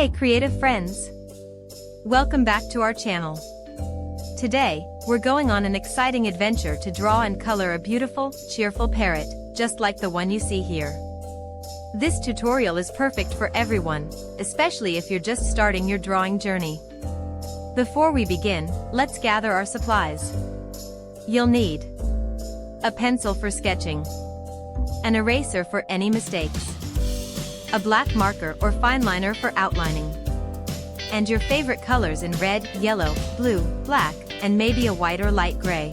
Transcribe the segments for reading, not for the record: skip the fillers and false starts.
Hey creative friends! Welcome back to our channel. Today, we're going on an exciting adventure to draw and color a beautiful, cheerful parrot, just like the one you see here. This tutorial is perfect for everyone, especially if you're just starting your drawing journey. Before we begin, let's gather our supplies. You'll need a pencil for sketching, an eraser for any mistakes, a black marker or fine liner for outlining, and your favorite colors in red, yellow, blue, black, and maybe a white or light gray.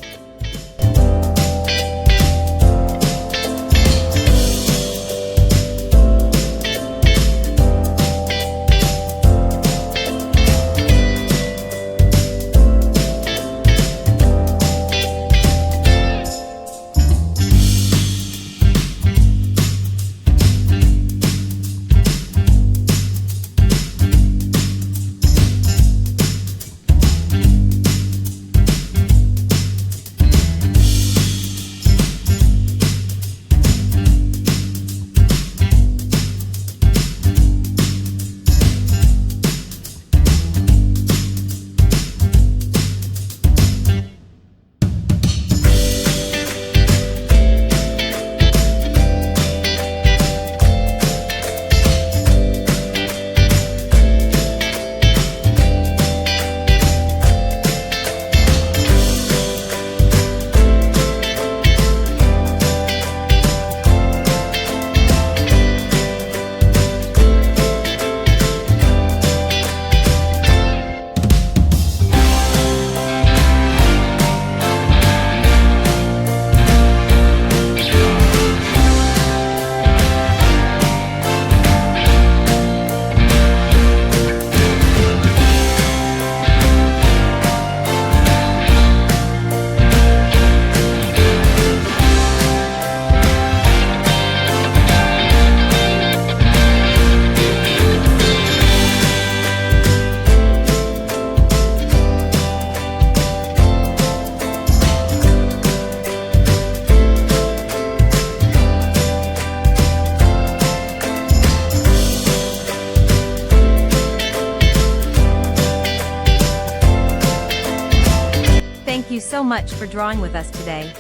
Thank you so much for drawing with us today.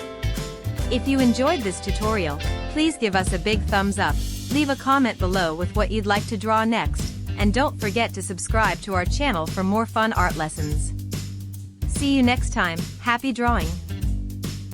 If you enjoyed this tutorial, please give us a big thumbs up, leave a comment below with what you'd like to draw next, and don't forget to subscribe to our channel for more fun art lessons. See you next time, happy drawing!